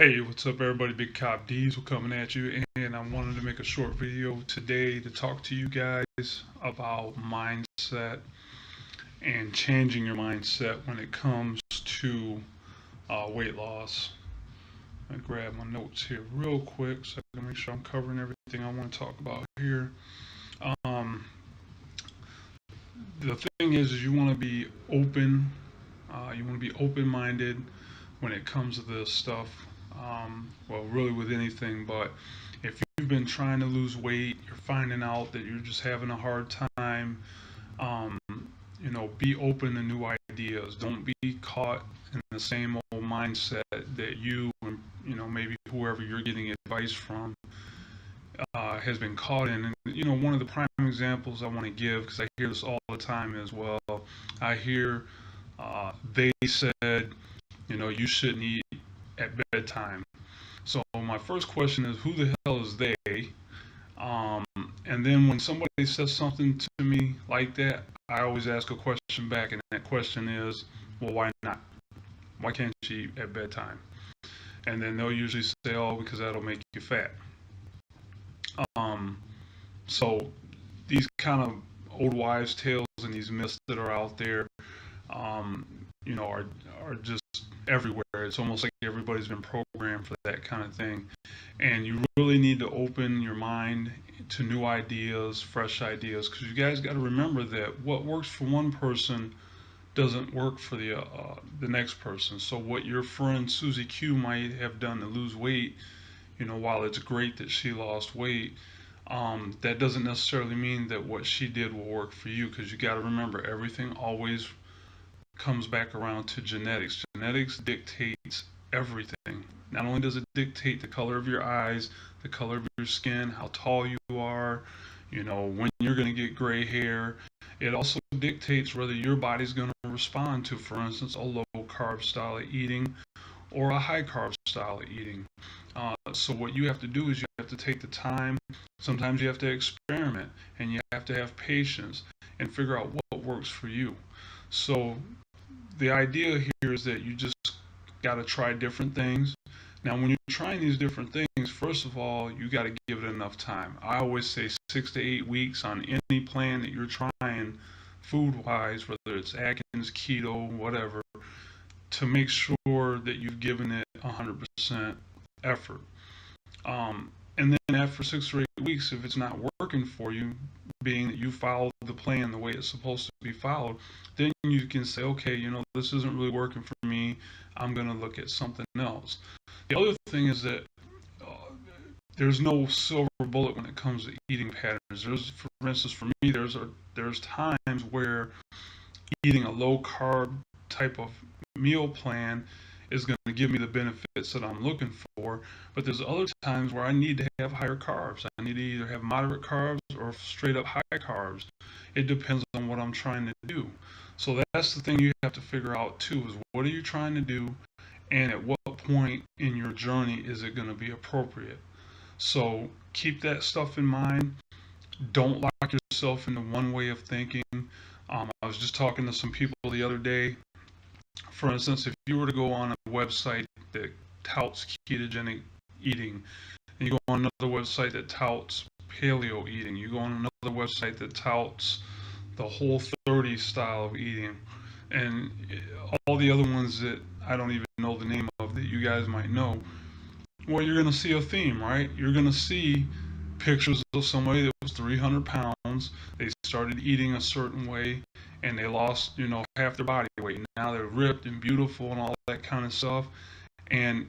Hey, what's up, everybody? Big Cop Diesel coming at you, and I wanted to make a short video today to talk to you guys about mindset and changing your mindset when it comes to weight loss. I grab my notes here real quick so I can make sure I'm covering everything I want to talk about here. Um, the thing is you want to be open. You want to be open-minded when it comes to this stuff. Well, really with anything, but if you've been trying to lose weight, you're finding out that you're just having a hard time, um, be open to new ideas. Don't be caught in the same old mindset that you and, maybe whoever you're getting advice from has been caught in. And, one of the prime examples I want to give, because I hear this all the time as well, I hear they said, you shouldn't eat at bedtime. So my first question is, who the hell is they? Um, and then when somebody says something to me like that, I always ask a question back, and that question is, well, why not? Why can't you eat at bedtime? And then they'll usually say, oh, because that'll make you fat. Um, so these kind of old wives' tales and these myths that are out there, um, are just everywhere. It's almost like everybody's been programmed for that kind of thing. And you really need to open your mind to new ideas, fresh ideas, because you guys got to remember that what works for one person doesn't work for the next person. So what your friend Susie Q might have done to lose weight, while it's great that she lost weight, that doesn't necessarily mean that what she did will work for you, because you got to remember everything always comes back around to genetics. Genetics dictates everything. Not only does it dictate the color of your eyes, the color of your skin, how tall you are, when you're going to get gray hair, it also dictates whether your body's going to respond to, for instance, a low carb style of eating or a high carb style of eating. So what you have to do is you have to take the time. Sometimes you have to experiment, and you have to have patience and figure out what works for you. So the idea here is that you just got to try different things. Now, when you're trying these different things, first of all, you got to give it enough time. I always say 6 to 8 weeks on any plan that you're trying, food wise, whether it's Atkins, keto, whatever, to make sure that you've given it 100% effort. And then after 6 or 8 weeks, if it's not working for you, being that you followed the plan the way it's supposed to be followed, then you can say, okay, this isn't really working for me. I'm going to look at something else. The other thing is that there's no silver bullet when it comes to eating patterns. For instance, for me, there's times where eating a low carb type of meal plan is going to give me the benefits that I'm looking for. But there's other times where I need to have higher carbs. I need to either have moderate carbs or straight up high carbs. It depends on what I'm trying to do. So that's the thing you have to figure out too, is what are you trying to do, and at what point in your journey is it going to be appropriate. So keep that stuff in mind. Don't lock yourself into one way of thinking. I was just talking to some people the other day. For instance, if you were to go on a website that touts ketogenic eating, and you go on another website that touts paleo eating, you go on another website that touts the Whole30 style of eating, and all the other ones that I don't even know the name of that you guys might know, well, you're going to see a theme, right? You're going to see pictures of somebody that was 300 pounds. They started eating a certain way, and they lost, half their body weight. And now they're ripped and beautiful and all that kind of stuff. And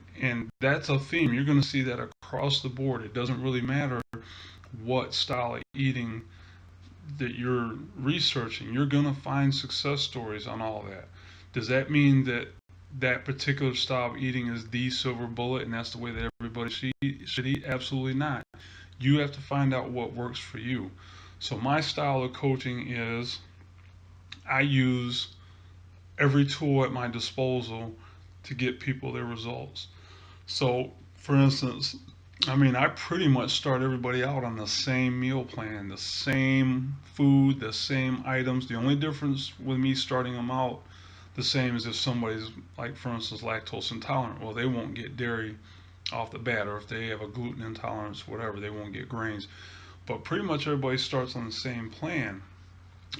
that's a theme. You're going to see that across the board. It doesn't really matter what style of eating that you're researching. You're going to find success stories on all that. Does that mean that that particular style of eating is the silver bullet and that's the way that everybody should eat? Absolutely not. You have to find out what works for you. So my style of coaching is I use every tool at my disposal to get people their results. So, for instance, I pretty much start everybody out on the same meal plan, the same food, the same items. The only difference with me starting them out the same as if somebody's, like, for instance, lactose intolerant. Well, they won't get dairy off the bat, or if they have a gluten intolerance, whatever, they won't get grains. But pretty much everybody starts on the same plan.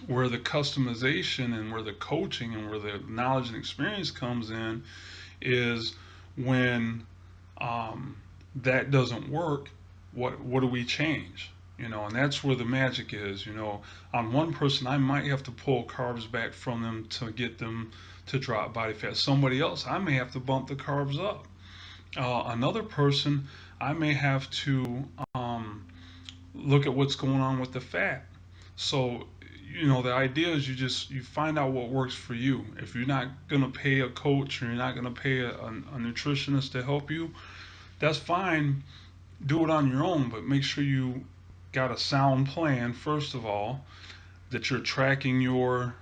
Where the customization and where the coaching and where the knowledge and experience comes in is when that doesn't work. What do we change? And that's where the magic is. On one person, I might have to pull carbs back from them to get them to drop body fat. Somebody else, I may have to bump the carbs up. Another person, I may have to look at what's going on with the fat. So, the idea is you find out what works for you. If you're not gonna pay a coach or you're not gonna pay a nutritionist to help you, that's fine. Do it on your own, but make sure you got a sound plan first of all, that you're tracking your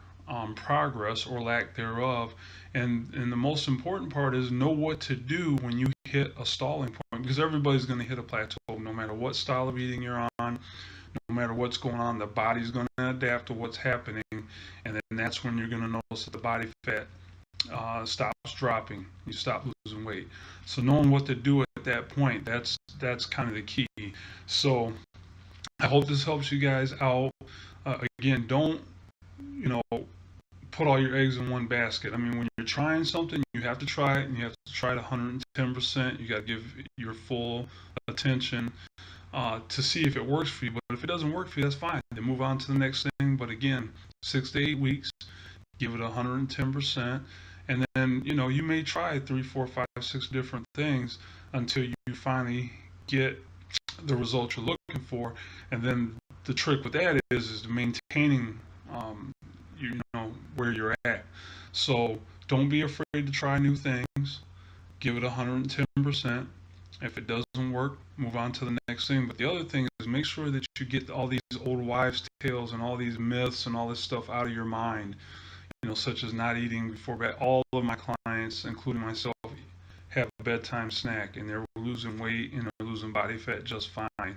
progress or lack thereof, and the most important part is know what to do when you hit a stalling point, because everybody's going to hit a plateau no matter what style of eating you're on, no matter what's going on. The body's going to adapt to what's happening, and then that's when you're going to notice that the body fat stops dropping, you stop losing weight. So knowing what to do at that point, that's kind of the key. So I hope this helps you guys out. Again, don't put all your eggs in one basket. I mean, when you're trying something, you have to try it, and you have to try it 110%. You got to give your full attention to see if it works for you. But if it doesn't work for you, that's fine. Then move on to the next thing. But again, 6 to 8 weeks, give it 110%, and then you may try 3, 4, 5, 6 different things until you finally get the results you're looking for. And then the trick with that is maintaining where you're at. So don't be afraid to try new things. Give it 110%. If it doesn't work, move on to the next thing. But the other thing is make sure that you get all these old wives' tales and all these myths and all this stuff out of your mind. Such as not eating before bed. All of my clients, including myself, have a bedtime snack, and they're losing weight and they're losing body fat just fine.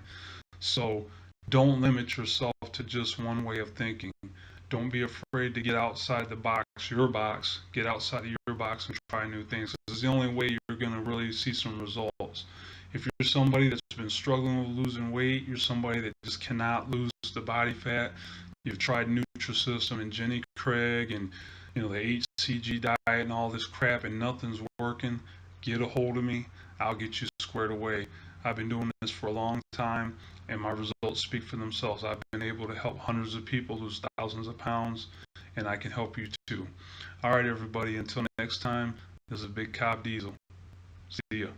So don't limit yourself to just one way of thinking. Don't be afraid to get outside the box, your box. Get outside of your box and try new things. This is the only way you're going to really see some results. If you're somebody that's been struggling with losing weight, you're somebody that just cannot lose the body fat, you've tried Nutrisystem and Jenny Craig and the HCG diet and all this crap and nothing's working, get a hold of me. I'll get you squared away. I've been doing this for a long time, and my results speak for themselves. I've been able to help hundreds of people lose thousands of pounds, and I can help you too. All right, everybody, until next time, this is Big Cobb Diesel. See ya.